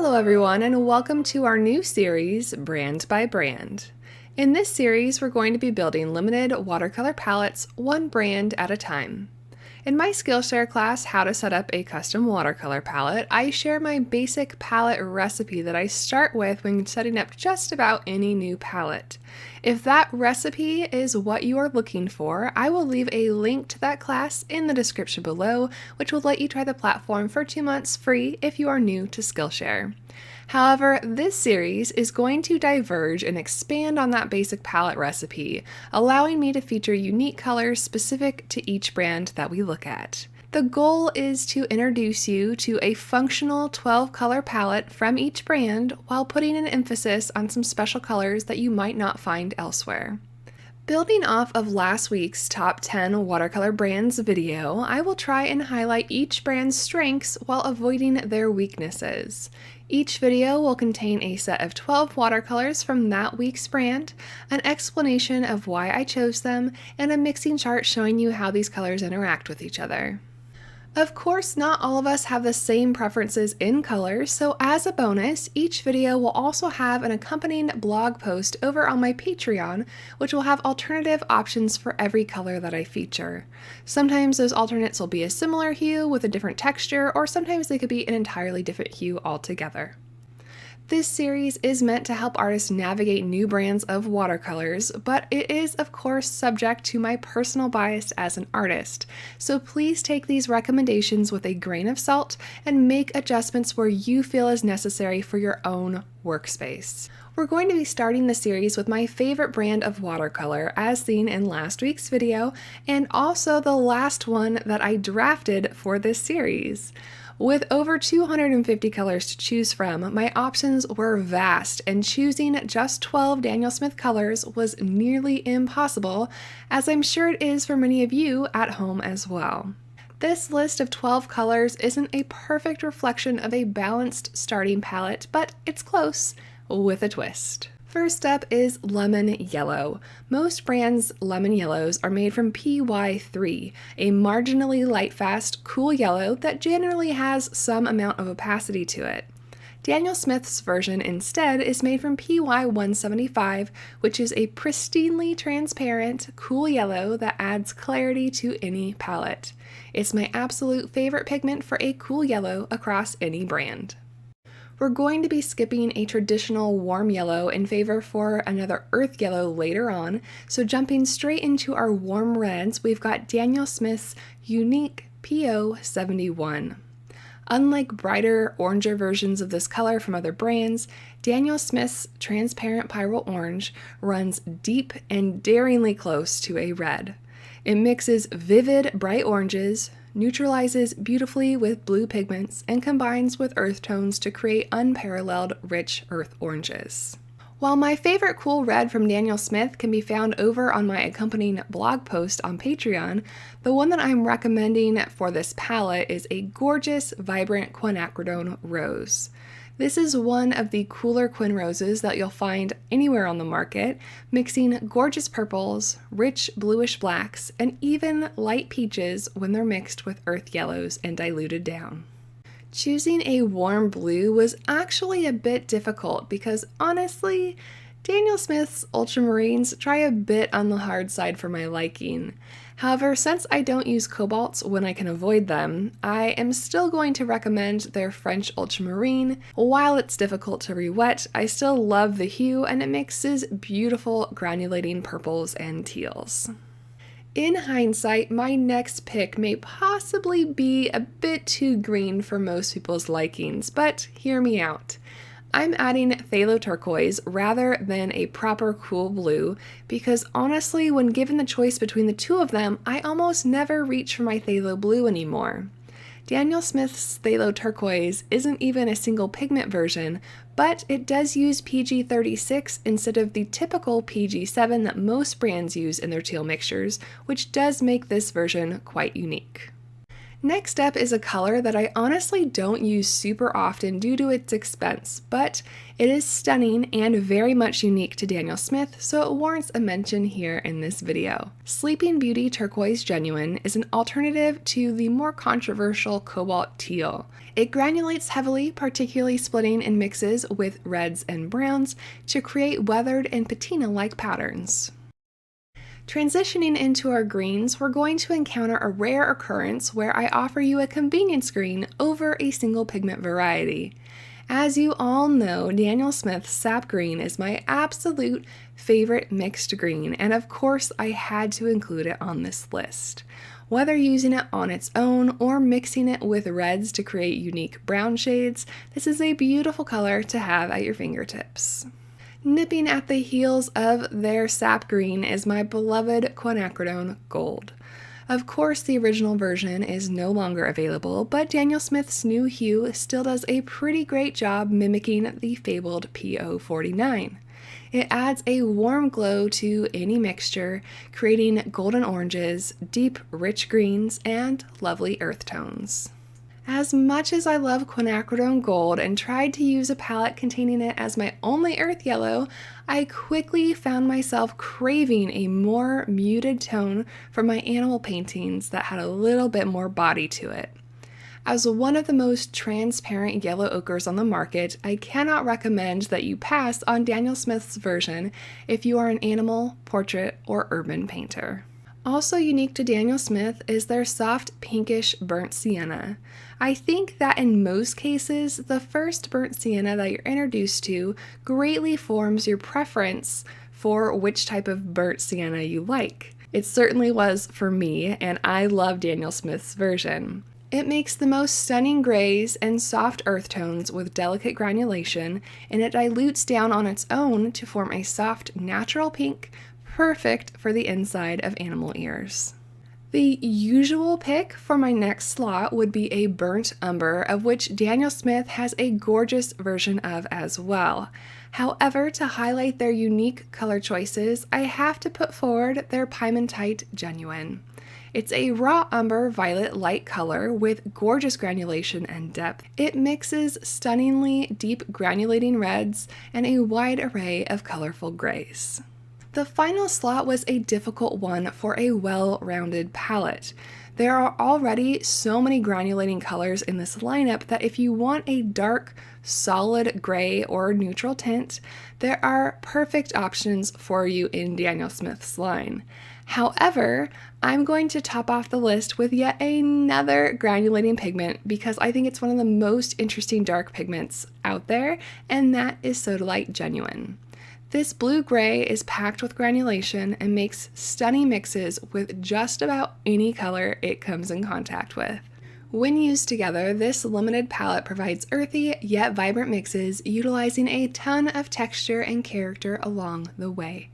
Hello everyone, and welcome to our new series, Brand by Brand. In this series, we're going to be building limited watercolor palettes, one brand at a time. In my Skillshare class, How to Set Up a Custom Watercolor Palette, I share my basic palette recipe that I start with when setting up just about any new palette. If that recipe is what you are looking for, I will leave a link to that class in the description below, which will let you try the platform for 2 months free if you are new to Skillshare. However, this series is going to diverge and expand on that basic palette recipe, allowing me to feature unique colors specific to each brand that we look at. The goal is to introduce you to a functional 12-color palette from each brand while putting an emphasis on some special colors that you might not find elsewhere. Building off of last week's Top 10 Watercolor Brands video, I will try and highlight each brand's strengths while avoiding their weaknesses. Each video will contain a set of 12 watercolors from that week's brand, an explanation of why I chose them, and a mixing chart showing you how these colors interact with each other. Of course, not all of us have the same preferences in colors, so as a bonus, each video will also have an accompanying blog post over on my Patreon, which will have alternative options for every color that I feature. Sometimes those alternates will be a similar hue with a different texture, or sometimes they could be an entirely different hue altogether. This series is meant to help artists navigate new brands of watercolors, but it is of course subject to my personal bias as an artist, so please take these recommendations with a grain of salt and make adjustments where you feel is necessary for your own workspace. We're going to be starting the series with my favorite brand of watercolor as seen in last week's video, and also the last one that I drafted for this series. With over 250 colors to choose from, my options were vast, and choosing just 12 Daniel Smith colors was nearly impossible, as I'm sure it is for many of you at home as well. This list of 12 colors isn't a perfect reflection of a balanced starting palette, but it's close, with a twist. First up is lemon yellow. Most brands' lemon yellows are made from PY3, a marginally light-fast, cool yellow that generally has some amount of opacity to it. Daniel Smith's version instead is made from PY175, which is a pristinely transparent, cool yellow that adds clarity to any palette. It's my absolute favorite pigment for a cool yellow across any brand. We're going to be skipping a traditional warm yellow in favor for another earth yellow later on, so jumping straight into our warm reds, we've got Daniel Smith's unique PO71. Unlike brighter, oranger versions of this color from other brands, Daniel Smith's transparent pyrrole orange runs deep and daringly close to a red. It mixes vivid, bright oranges, neutralizes beautifully with blue pigments, and combines with earth tones to create unparalleled rich earth oranges. While my favorite cool red from Daniel Smith can be found over on my accompanying blog post on Patreon, the one that I'm recommending for this palette is a gorgeous, vibrant quinacridone rose. This is one of the cooler quin roses that you'll find anywhere on the market, mixing gorgeous purples, rich bluish blacks, and even light peaches when they're mixed with earth yellows and diluted down. Choosing a warm blue was actually a bit difficult because honestly, Daniel Smith's Ultramarines try a bit on the hard side for my liking. However, since I don't use cobalts when I can avoid them, I am still going to recommend their French Ultramarine. While it's difficult to re-wet, I still love the hue and it mixes beautiful granulating purples and teals. In hindsight, my next pick may possibly be a bit too green for most people's likings, but hear me out. I'm adding phthalo turquoise rather than a proper cool blue because honestly, when given the choice between the two of them, I almost never reach for my phthalo blue anymore. Daniel Smith's phthalo turquoise isn't even a single pigment version, but it does use PG36 instead of the typical PG7 that most brands use in their teal mixtures, which does make this version quite unique. Next up is a color that I honestly don't use super often due to its expense, but it is stunning and very much unique to Daniel Smith, so it warrants a mention here in this video. Sleeping Beauty Turquoise Genuine is an alternative to the more controversial cobalt teal. It granulates heavily, particularly splitting in mixes with reds and browns to create weathered and patina-like patterns. Transitioning into our greens, we're going to encounter a rare occurrence where I offer you a convenience green over a single pigment variety. As you all know, Daniel Smith's SAP Green is my absolute favorite mixed green, and of course I had to include it on this list. Whether using it on its own or mixing it with reds to create unique brown shades, this is a beautiful color to have at your fingertips. Nipping at the heels of their SAP Green is my beloved quinacridone Gold. Of course, the original version is no longer available, but Daniel Smith's new hue still does a pretty great job mimicking the fabled PO49. It adds a warm glow to any mixture, creating golden oranges, deep, rich greens, and lovely earth tones. As much as I love quinacridone Gold and tried to use a palette containing it as my only earth yellow, I quickly found myself craving a more muted tone for my animal paintings that had a little bit more body to it. As one of the most transparent yellow ochres on the market, I cannot recommend that you pass on Daniel Smith's version if you are an animal, portrait, or urban painter. Also unique to Daniel Smith is their soft pinkish burnt sienna. I think that in most cases, the first burnt sienna that you're introduced to greatly forms your preference for which type of burnt sienna you like. It certainly was for me, and I love Daniel Smith's version. It makes the most stunning grays and soft earth tones with delicate granulation, and it dilutes down on its own to form a soft, natural pink, perfect for the inside of animal ears. The usual pick for my next slot would be a burnt umber, of which Daniel Smith has a gorgeous version of as well. However, to highlight their unique color choices, I have to put forward their Pieman Genuine. It's a raw umber violet light color with gorgeous granulation and depth. It mixes stunningly deep granulating reds and a wide array of colorful grays. The final slot was a difficult one for a well-rounded palette. There are already so many granulating colors in this lineup that if you want a dark, solid gray or neutral tint, there are perfect options for you in Daniel Smith's line. However, I'm going to top off the list with yet another granulating pigment because I think it's one of the most interesting dark pigments out there, and that is Sodalite Genuine. This blue-gray is packed with granulation and makes stunning mixes with just about any color it comes in contact with. When used together, this limited palette provides earthy yet vibrant mixes, utilizing a ton of texture and character along the way.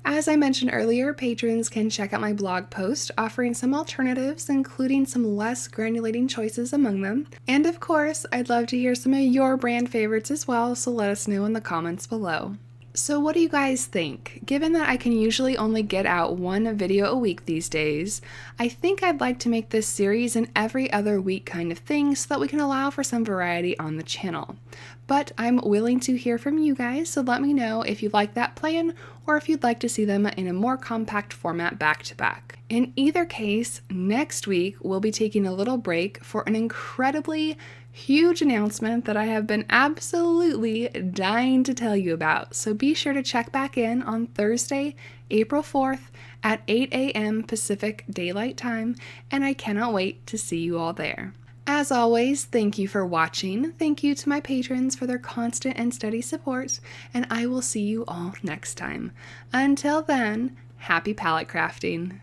As I mentioned earlier, patrons can check out my blog post offering some alternatives, including some less granulating choices among them. And of course, I'd love to hear some of your brand favorites as well, so let us know in the comments below. So what do you guys think? Given that I can usually only get out one video a week these days, I think I'd like to make this series an every other week kind of thing so that we can allow for some variety on the channel. But I'm willing to hear from you guys, so let me know if you like that plan or if you'd like to see them in a more compact format back to back. In either case, next week we'll be taking a little break for an incredibly huge announcement that I have been absolutely dying to tell you about, so be sure to check back in on Thursday, April 4th at 8 a.m. Pacific Daylight Time, and I cannot wait to see you all there. As always, thank you for watching, thank you to my patrons for their constant and steady support, and I will see you all next time. Until then, happy palette crafting!